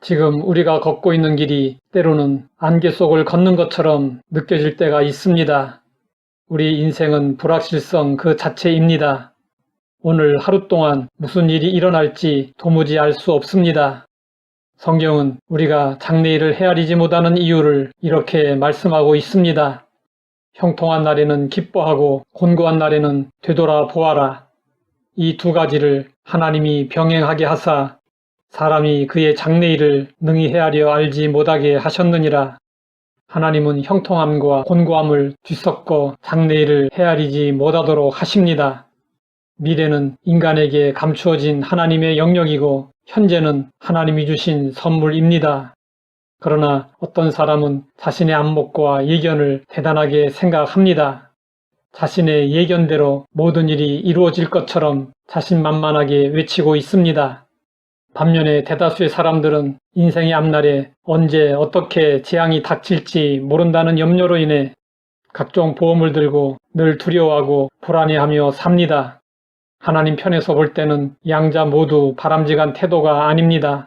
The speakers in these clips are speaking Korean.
지금 우리가 걷고 있는 길이 때로는 안개 속을 걷는 것처럼 느껴질 때가 있습니다. 우리 인생은 불확실성 그 자체입니다. 오늘 하루 동안 무슨 일이 일어날지 도무지 알 수 없습니다. 성경은 우리가 장래일을 헤아리지 못하는 이유를 이렇게 말씀하고 있습니다. 형통한 날에는 기뻐하고 곤고한 날에는 되돌아 보아라. 이 두 가지를 하나님이 병행하게 하사 사람이 그의 장래일을 능히 헤아려 알지 못하게 하셨느니라. 하나님은 형통함과 곤고함을 뒤섞어 장래일을 헤아리지 못하도록 하십니다. 미래는 인간에게 감추어진 하나님의 영역이고 현재는 하나님이 주신 선물입니다. 그러나 어떤 사람은 자신의 안목과 예견을 대단하게 생각합니다. 자신의 예견대로 모든 일이 이루어질 것처럼 자신만만하게 외치고 있습니다. 반면에 대다수의 사람들은 인생의 앞날에 언제 어떻게 재앙이 닥칠지 모른다는 염려로 인해 각종 보험을 들고 늘 두려워하고 불안해하며 삽니다. 하나님 편에서 볼 때는 양자 모두 바람직한 태도가 아닙니다.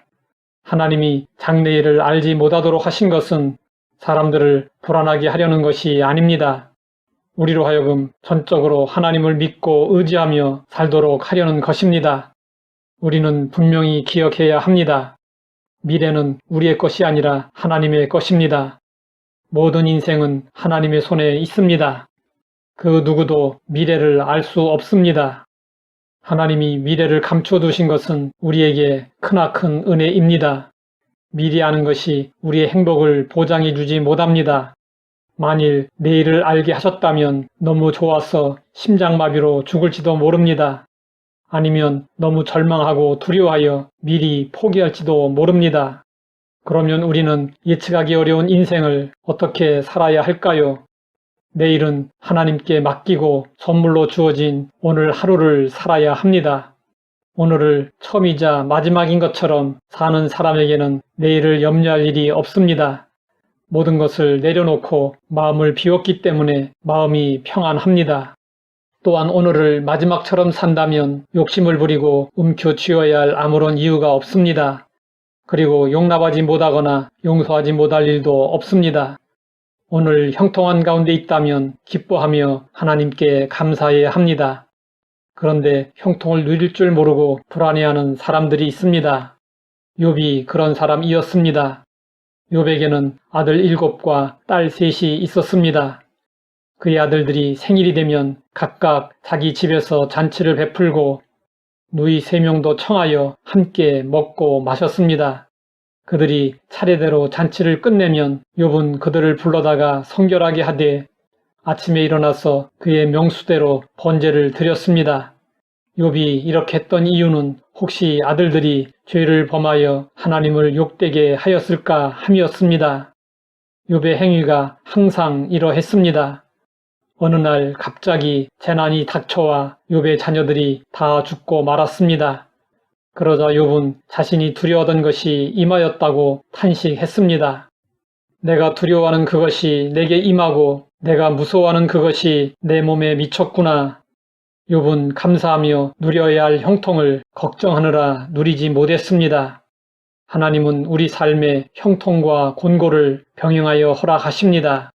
하나님이 장래일을 알지 못하도록 하신 것은 사람들을 불안하게 하려는 것이 아닙니다. 우리로 하여금 전적으로 하나님을 믿고 의지하며 살도록 하려는 것입니다. 우리는 분명히 기억해야 합니다. 미래는 우리의 것이 아니라 하나님의 것입니다. 모든 인생은 하나님의 손에 있습니다. 그 누구도 미래를 알 수 없습니다. 하나님이 미래를 감춰 두신 것은 우리에게 크나큰 은혜입니다. 미리 아는 것이 우리의 행복을 보장해 주지 못합니다. 만일 내일을 알게 하셨다면 너무 좋아서 심장마비로 죽을지도 모릅니다. 아니면 너무 절망하고 두려워하여 미리 포기할지도 모릅니다. 그러면 우리는 예측하기 어려운 인생을 어떻게 살아야 할까요? 내일은 하나님께 맡기고 선물로 주어진 오늘 하루를 살아야 합니다. 오늘을 처음이자 마지막인 것처럼 사는 사람에게는 내일을 염려할 일이 없습니다. 모든 것을 내려놓고 마음을 비웠기 때문에 마음이 평안합니다. 또한 오늘을 마지막처럼 산다면 욕심을 부리고 움켜쥐어야 할 아무런 이유가 없습니다. 그리고 용납하지 못하거나 용서하지 못할 일도 없습니다. 오늘 형통한 가운데 있다면 기뻐하며 하나님께 감사해야 합니다. 그런데 형통을 누릴 줄 모르고 불안해하는 사람들이 있습니다. 욥이 그런 사람이었습니다. 욥에게는 아들 7과 딸 3이 있었습니다. 그의 아들들이 생일이 되면 각각 자기 집에서 잔치를 베풀고 누이 3명도 청하여 함께 먹고 마셨습니다. 그들이 차례대로 잔치를 끝내면 욥은 그들을 불러다가 성결하게 하되 아침에 일어나서 그의 명수대로 번제를 드렸습니다. 욥이 이렇게 했던 이유는 혹시 아들들이 죄를 범하여 하나님을 욕되게 하였을까 함이었습니다. 욥의 행위가 항상 이러했습니다. 어느 날 갑자기 재난이 닥쳐와 욥의 자녀들이 다 죽고 말았습니다. 그러자 욥은 자신이 두려워하던 것이 임하였다고 탄식했습니다. 내가 두려워하는 그것이 내게 임하고 내가 무서워하는 그것이 내 몸에 미쳤구나. 욥은 감사하며 누려야 할 형통을 걱정하느라 누리지 못했습니다. 하나님은 우리 삶에 형통과 곤고를 병행하여 허락하십니다.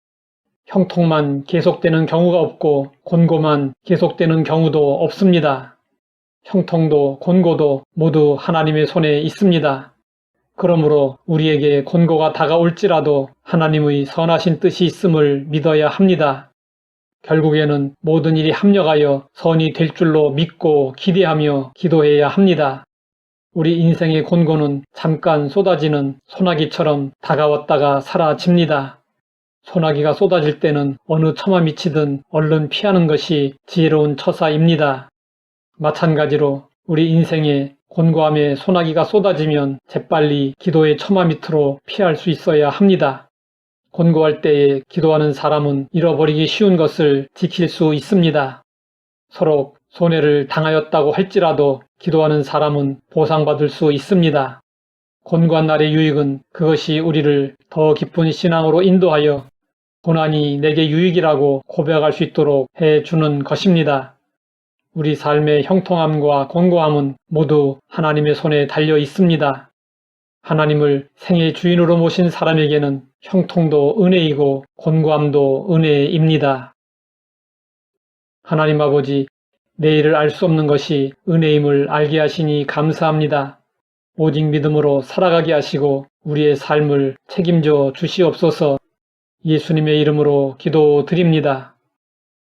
형통만 계속되는 경우가 없고 곤고만 계속되는 경우도 없습니다. 형통도 곤고도 모두 하나님의 손에 있습니다. 그러므로 우리에게 곤고가 다가올지라도 하나님의 선하신 뜻이 있음을 믿어야 합니다. 결국에는 모든 일이 합력하여 선이 될 줄로 믿고 기대하며 기도해야 합니다. 우리 인생의 곤고는 잠깐 쏟아지는 소나기처럼 다가왔다가 사라집니다. 소나기가 쏟아질 때는 어느 처마 밑이든 얼른 피하는 것이 지혜로운 처사입니다. 마찬가지로 우리 인생에 곤고함에 소나기가 쏟아지면 재빨리 기도의 처마 밑으로 피할 수 있어야 합니다. 곤고할 때에 기도하는 사람은 잃어버리기 쉬운 것을 지킬 수 있습니다. 서로 손해를 당하였다고 할지라도 기도하는 사람은 보상받을 수 있습니다. 곤고한 날의 유익은 그것이 우리를 더 깊은 신앙으로 인도하여 고난이 내게 유익이라고 고백할 수 있도록 해주는 것입니다. 우리 삶의 형통함과 곤고함은 모두 하나님의 손에 달려 있습니다. 하나님을 생의 주인으로 모신 사람에게는 형통도 은혜이고 곤고함도 은혜입니다. 하나님 아버지, 내일을 알 수 없는 것이 은혜임을 알게 하시니 감사합니다. 오직 믿음으로 살아가게 하시고 우리의 삶을 책임져 주시옵소서. 예수님의 이름으로 기도드립니다.